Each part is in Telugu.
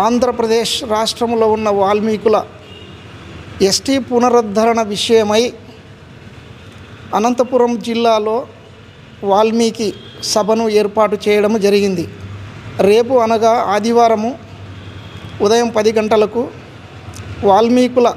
ఆంధ్రప్రదేశ్ రాష్ట్రంలో ఉన్న వాల్మీకుల ఎస్టీ పునరుద్ధరణ విషయమై అనంతపురం జిల్లాలో వాల్మీకి సభను ఏర్పాటు చేయడం జరిగింది. రేపు అనగా ఆదివారము ఉదయం 10 గంటలకు వాల్మీకుల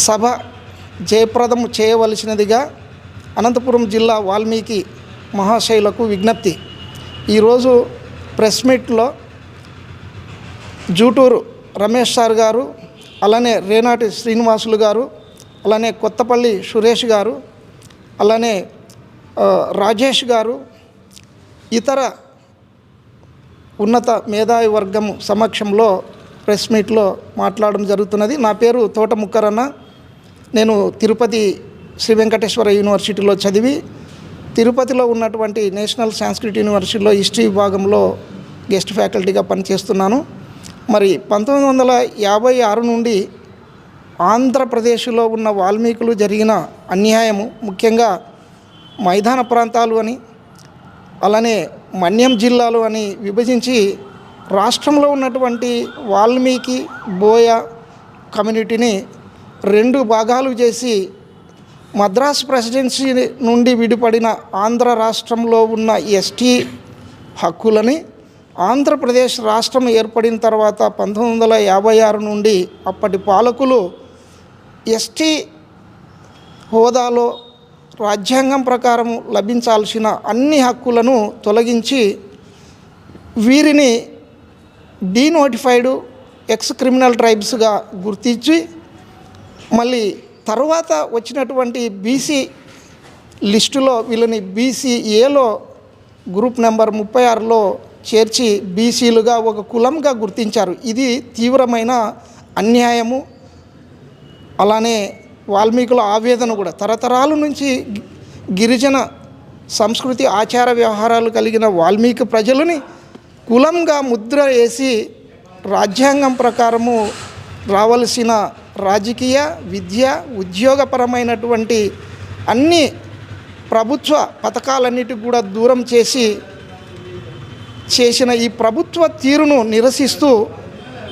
సభ జయప్రదం చేయవలసినదిగా అనంతపురం జిల్లా వాల్మీకి మహాశయులకు విజ్ఞప్తి. ఈరోజు ప్రెస్ మీట్లో జూటూరు రమేష్ సార్ గారు, అలానే రేనాటి శ్రీనివాసులు గారు, అలానే కొత్తపల్లి సురేష్ గారు, అలానే రాజేష్ గారు, ఇతర ఉన్నత మేధావి వర్గం సమక్షంలో ప్రెస్ మీట్లో మాట్లాడడం జరుగుతున్నది. నా పేరు తోట ముక్కరన్న. నేను తిరుపతి శ్రీ వెంకటేశ్వర యూనివర్సిటీలో చదివి తిరుపతిలో ఉన్నటువంటి నేషనల్ సాంస్క్రిట్ యూనివర్సిటీలో హిస్టరీ విభాగంలో గెస్ట్ ఫ్యాకల్టీగా పనిచేస్తున్నాను. మరి 1956 నుండి ఆంధ్రప్రదేశ్లో ఉన్న వాల్మీకులు జరిగిన అన్యాయము, ముఖ్యంగా మైదాన ప్రాంతాలు అని, అలానే మన్యం జిల్లాలు అని విభజించి రాష్ట్రంలో ఉన్నటువంటి వాల్మీకి బోయ కమ్యూనిటీని 2 భాగాలు చేసి మద్రాసు ప్రెసిడెన్సీ నుండి విడిపడిన ఆంధ్ర రాష్ట్రంలో ఉన్న ఎస్టీ హక్కులని ఆంధ్రప్రదేశ్ రాష్ట్రం ఏర్పడిన తర్వాత 1956 నుండి అప్పటి పాలకులు ఎస్టీ హోదాలో రాజ్యాంగం ప్రకారం లభించాల్సిన అన్ని హక్కులను తొలగించి వీరిని డీనోటిఫైడ్ ఎక్స్ క్రిమినల్ ట్రైబ్స్గా గుర్తించి మళ్ళీ తర్వాత వచ్చినటువంటి బీసీ లిస్టులో వీళ్ళని బీసీఏలో గ్రూప్ నెంబర్ 36లో చేర్చి బీసీలుగా ఒక కులంగా గుర్తించారు. ఇది తీవ్రమైన అన్యాయము. అలానే వాల్మీకుల ఆవేదన కూడా తరతరాల నుంచి గిరిజన సంస్కృతి ఆచార వ్యవహారాలు కలిగిన వాల్మీకి ప్రజలని కులంగా ముద్ర వేసి రాజ్యాంగం ప్రకారము రావలసిన రాజకీయ, విద్య, ఉద్యోగపరమైనటువంటి అన్ని ప్రభుత్వ పథకాలన్నిటికి కూడా దూరం చేసిన ఈ ప్రభుత్వ తీరును నిరసిస్తూ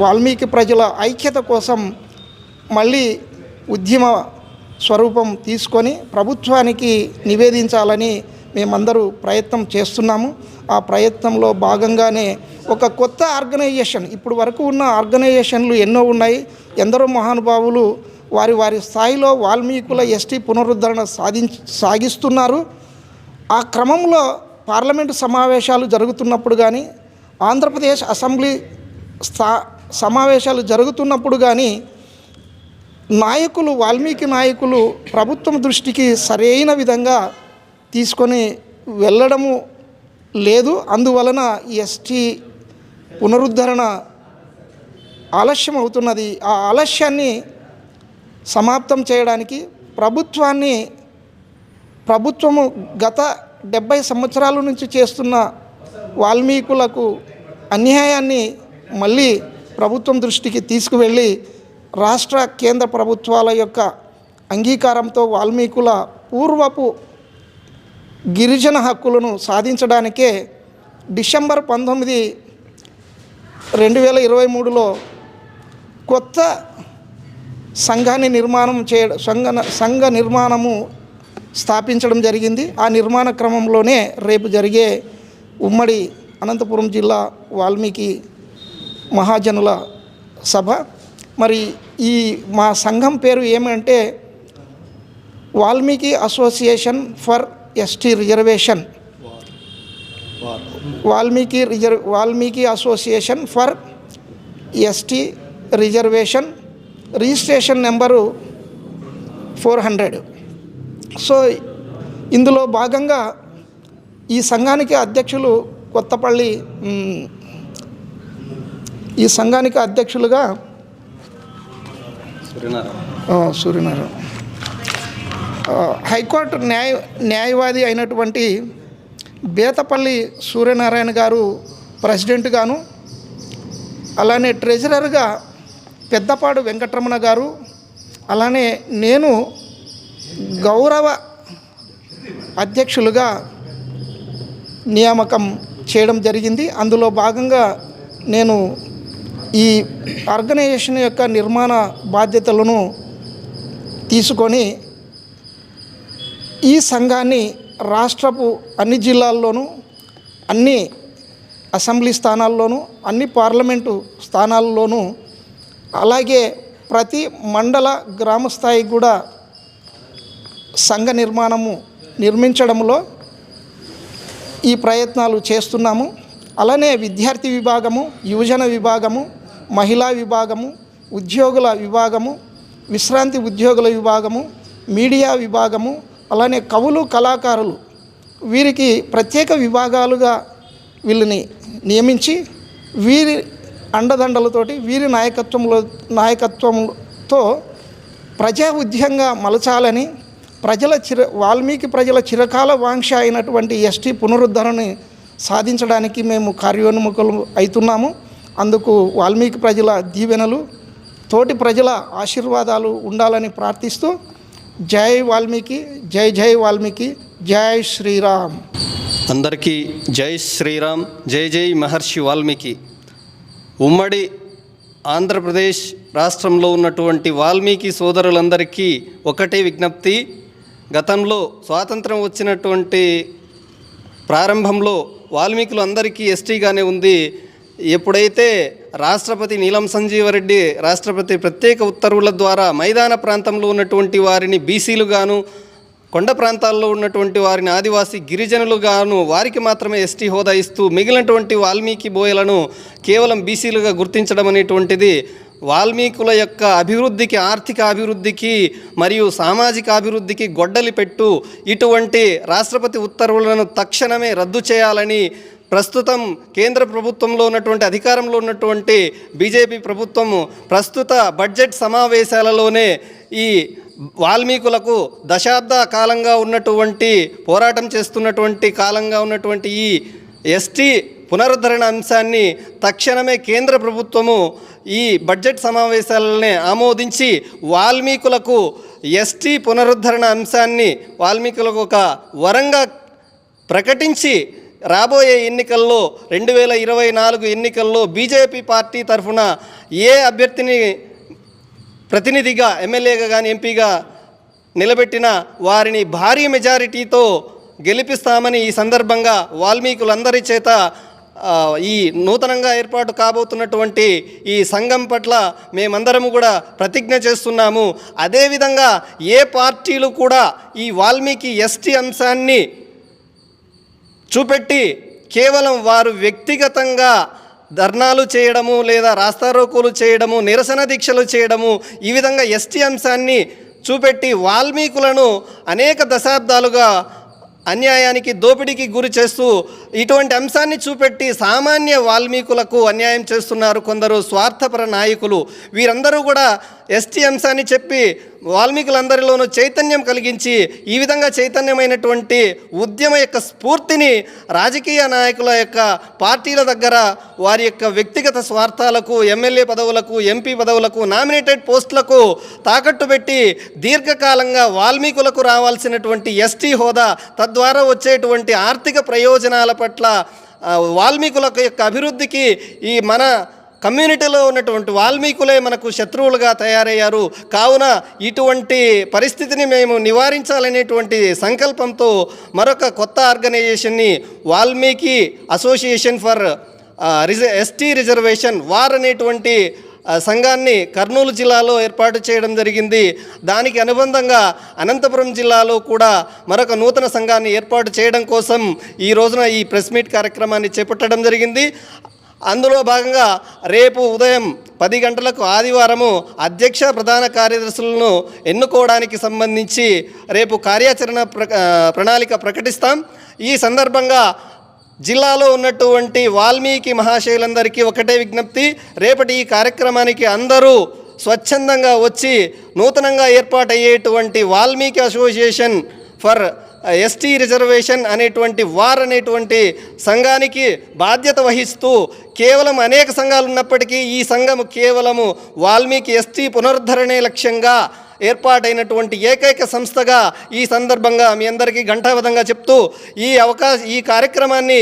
వాల్మీకి ప్రజల ఐక్యత కోసం మళ్ళీ ఉద్యమ స్వరూపం తీసుకొని ప్రభుత్వానికి నివేదించాలని మేమందరూ ప్రయత్నం చేస్తున్నాము. ఆ ప్రయత్నంలో భాగంగానే ఒక కొత్త ఆర్గనైజేషన్, ఇప్పుడు వరకు ఉన్న ఆర్గనైజేషన్లు ఎన్నో ఉన్నాయి. ఎందరో మహానుభావులు వారి స్థాయిలో వాల్మీకుల ఎస్టీ పునరుద్ధరణ సాగిస్తున్నారు. ఆ క్రమంలో పార్లమెంటు సమావేశాలు జరుగుతున్నప్పుడు కానీ, ఆంధ్రప్రదేశ్ అసెంబ్లీ సమావేశాలు జరుగుతున్నప్పుడు కానీ వాల్మీకి నాయకులు ప్రభుత్వం దృష్టికి సరైన విధంగా తీసుకొని వెళ్ళడము లేదు. అందువలన ఎస్టీ పునరుద్ధరణ ఆలస్యం అవుతున్నది. ఆ ఆలస్యాన్ని సమాప్తం చేయడానికి ప్రభుత్వము గత 70 సంవత్సరాల నుంచి చేస్తున్న వాల్మీకులకు అన్యాయాన్ని మళ్ళీ ప్రభుత్వం దృష్టికి తీసుకువెళ్ళి రాష్ట్ర కేంద్ర ప్రభుత్వాల యొక్క అంగీకారంతో వాల్మీకుల పూర్వపు గిరిజన హక్కులను సాధించడానికే డిసెంబర్ 19, 2023లో కొత్త సంఘ నిర్మాణము స్థాపించడం జరిగింది. ఆ నిర్మాణ క్రమంలోనే రేపు జరిగే ఉమ్మడి అనంతపురం జిల్లా వాల్మీకి మహాజనుల సభ. మరి ఈ మా సంఘం పేరు ఏమంటే Valmiki association for ST reservation, Valmiki association for ST reservation, registration number 400. So ఇందులో భాగంగా ఈ సంఘానికి అధ్యక్షులు కొత్తపల్లి, ఈ సంఘానికి అధ్యక్షులుగా సూర్యనారాయణ, హైకోర్టు న్యాయవాది అయినటువంటి బేతపల్లి సూర్యనారాయణ గారు ప్రెసిడెంట్ గాను, అలానే ట్రెజరర్గా పెద్దపాడు వెంకటరమణ గారు, అలానే నేను గౌరవ అధ్యక్షులుగా నియామకం చేయడం జరిగింది. అందులో భాగంగా నేను ఈ ఆర్గనైజేషన్ యొక్క నిర్మాణ బాధ్యతలను తీసుకొని ఈ సంఘాన్ని రాష్ట్రపు అన్ని జిల్లాల్లోనూ, అన్ని అసెంబ్లీ స్థానాల్లోనూ, అన్ని పార్లమెంటు స్థానాల్లోనూ, అలాగే ప్రతి మండల గ్రామ స్థాయికి కూడా సంఘ నిర్మించడంలో ఈ ప్రయత్నాలు చేస్తున్నాము. అలానే విద్యార్థి విభాగము, యువజన విభాగము, మహిళా విభాగము, ఉద్యోగుల విభాగము, విశ్రాంతి ఉద్యోగుల విభాగము, మీడియా విభాగము, అలానే కవులు, కళాకారులు, వీరికి ప్రత్యేక విభాగాలుగా వీళ్ళని నియమించి వీరి అండదండలతోటి, వీరి నాయకత్వంతో ప్రజా ఉద్యమంగా మలచాలని, వాల్మీకి ప్రజల చిరకాల వాంఛ అయినటువంటి ఎస్టీ పునరుద్ధరణని సాధించడానికి మేము కార్యోన్ముఖులు అవుతున్నాము. అందుకు వాల్మీకి ప్రజల దీవెనలు, తోటి ప్రజల ఆశీర్వాదాలు ఉండాలని ప్రార్థిస్తూ, జై వాల్మీకి, జై జై వాల్మీకి, జై శ్రీరామ్. అందరికీ జై శ్రీరామ్, జై జై మహర్షి వాల్మీకి. ఉమ్మడి ఆంధ్రప్రదేశ్ రాష్ట్రంలో ఉన్నటువంటి వాల్మీకి సోదరులందరికీ ఒకటే విజ్ఞప్తి. గతంలో స్వాతంత్రం వచ్చినటువంటి ప్రారంభంలో వాల్మీకులు అందరికీ ఎస్టీగానే ఉంది. ఎప్పుడైతే రాష్ట్రపతి నీలం సంజీవరెడ్డి రాష్ట్రపతి ప్రత్యేక ఉత్తర్వుల ద్వారా మైదాన ప్రాంతంలో ఉన్నటువంటి వారిని బీసీలుగాను, కొండ ప్రాంతాల్లో ఉన్నటువంటి వారిని ఆదివాసీ గిరిజనులుగాను వారికి మాత్రమే ఎస్టీ హోదా ఇస్తూ మిగిలినటువంటి వాల్మీకి బోయలను కేవలం బీసీలుగా గుర్తించడం అనేటువంటిది వాల్మీకుల యొక్క అభివృద్ధికి, ఆర్థిక అభివృద్ధికి మరియు సామాజిక అభివృద్ధికి గొడ్డలి పెట్టు. ఇటువంటి రాష్ట్రపతి ఉత్తర్వులను తక్షణమే రద్దు చేయాలని ప్రస్తుతం కేంద్ర ప్రభుత్వంలో ఉన్నటువంటి, అధికారంలో ఉన్నటువంటి బీజేపీ ప్రభుత్వము ప్రస్తుత బడ్జెట్ సమావేశాలలోనే ఈ వాల్మీకులకు దశాబ్ద కాలంగా ఉన్నటువంటి పోరాటం చేస్తున్నటువంటి కాలంగా ఉన్నటువంటి ఈ ఎస్టీ పునరుద్ధరణ అంశాన్ని తక్షణమే కేంద్ర ప్రభుత్వము ఈ బడ్జెట్ సమావేశాలనే ఆమోదించి వాల్మీకులకు ఎస్టీ పునరుద్ధరణ అంశాన్ని వాల్మీకులకు ఒక వరంగా ప్రకటించి రాబోయే ఎన్నికల్లో 2024 ఎన్నికల్లో బీజేపీ పార్టీ తరఫున ఏ అభ్యర్థిని ప్రతినిధిగా, ఎమ్మెల్యేగా కానీ ఎంపీగా నిలబెట్టిన వారిని భారీ మెజారిటీతో గెలిపిస్తామని ఈ సందర్భంగా వాల్మీకులందరి చేత ఈ నూతనంగా ఏర్పాటు కాబోతున్నటువంటి ఈ సంఘం పట్ల మేమందరము కూడా ప్రతిజ్ఞ చేస్తున్నాము. అదేవిధంగా ఏ పార్టీలు కూడా ఈ వాల్మీకి ఎస్టీ అంశాన్ని చూపెట్టి కేవలం వారు వ్యక్తిగతంగా ధర్నాలు చేయడము లేదా రాస్తారోకోలు చేయడము, నిరసన దీక్షలు చేయడము, ఈ విధంగా ఎస్టీ అంశాన్ని చూపెట్టి వాల్మీకులను అనేక దశాబ్దాలుగా అన్యాయానికి, దోపిడీకి గురి చేస్తూ ఇటువంటి అంశాన్ని చూపెట్టి సామాన్య వాల్మీకులకు అన్యాయం చేస్తున్నారు కొందరు స్వార్థపర నాయకులు. వీరందరూ కూడా ఎస్టీ అంశాన్ని చెప్పి వాల్మీకులందరిలోనూ చైతన్యం కలిగించి ఈ విధంగా చైతన్యమైనటువంటి ఉద్యమ యొక్క స్ఫూర్తిని రాజకీయ నాయకుల యొక్క పార్టీల దగ్గర వారి యొక్క వ్యక్తిగత స్వార్థాలకు, ఎమ్మెల్యే పదవులకు, ఎంపీ పదవులకు, నామినేటెడ్ పోస్టులకు తాకట్టు పెట్టి దీర్ఘకాలంగా వాల్మీకులకు రావాల్సినటువంటి ఎస్టీ హోదా, తద్వారా వచ్చేటువంటి ఆర్థిక ప్రయోజనాల పట్ల, వాల్మీకుల యొక్క అభివృద్ధికి ఈ మన కమ్యూనిటీలో ఉన్నటువంటి వాల్మీకులే మనకు శత్రువులుగా తయారయ్యారు. కావున ఇటువంటి పరిస్థితిని మేము నివారించాలనేటువంటి సంకల్పంతో మరొక కొత్త ఆర్గనైజేషన్ని Valmiki association for ST reservation war అనేటువంటి సంఘాన్ని కర్నూలు జిల్లాలో ఏర్పాటు చేయడం జరిగింది. దానికి అనుబంధంగా అనంతపురం జిల్లాలో కూడా మరొక నూతన సంఘాన్ని ఏర్పాటు చేయడం కోసం ఈ రోజున ఈ ప్రెస్ మీట్ కార్యక్రమాన్ని చేపట్టడం జరిగింది. అందులో భాగంగా రేపు ఉదయం 10 గంటలకు ఆదివారము అధ్యక్ష, ప్రధాన కార్యదర్శులను ఎన్నుకోవడానికి సంబంధించి రేపు కార్యాచరణ ప్రణాళిక ప్రకటిస్తాం. ఈ సందర్భంగా జిల్లాలో ఉన్నటువంటి వాల్మీకి మహాశయులందరికీ ఒకటే విజ్ఞప్తి, రేపటి ఈ కార్యక్రమానికి అందరూ స్వచ్ఛందంగా వచ్చి నూతనంగా ఏర్పాటయ్యేటువంటి Valmiki association for ST reservation అనేటువంటి వార్ అనేటువంటి సంఘానికి బాధ్యత వహిస్తూ, కేవలం అనేక సంఘాలు ఉన్నప్పటికీ ఈ సంఘము కేవలము వాల్మీకి ఎస్టీ పునరుద్ధరణే లక్ష్యంగా ఏర్పాటైనటువంటి ఏకైక సంస్థగా ఈ సందర్భంగా మీ అందరికీ ఘంటాపథంగా చెప్తూ ఈ కార్యక్రమాన్ని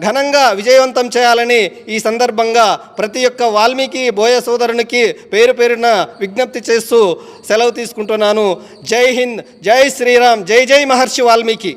ఘనంగా విజయవంతం చేయాలని ఈ సందర్భంగా ప్రతి ఒక్క వాల్మీకి బోయ సోదరునికి పేరు పేరున విజ్ఞప్తి చేస్తూ సెలవు తీసుకుంటున్నాను. జై హింద్, జై శ్రీరామ్, జై జై మహర్షి వాల్మీకి.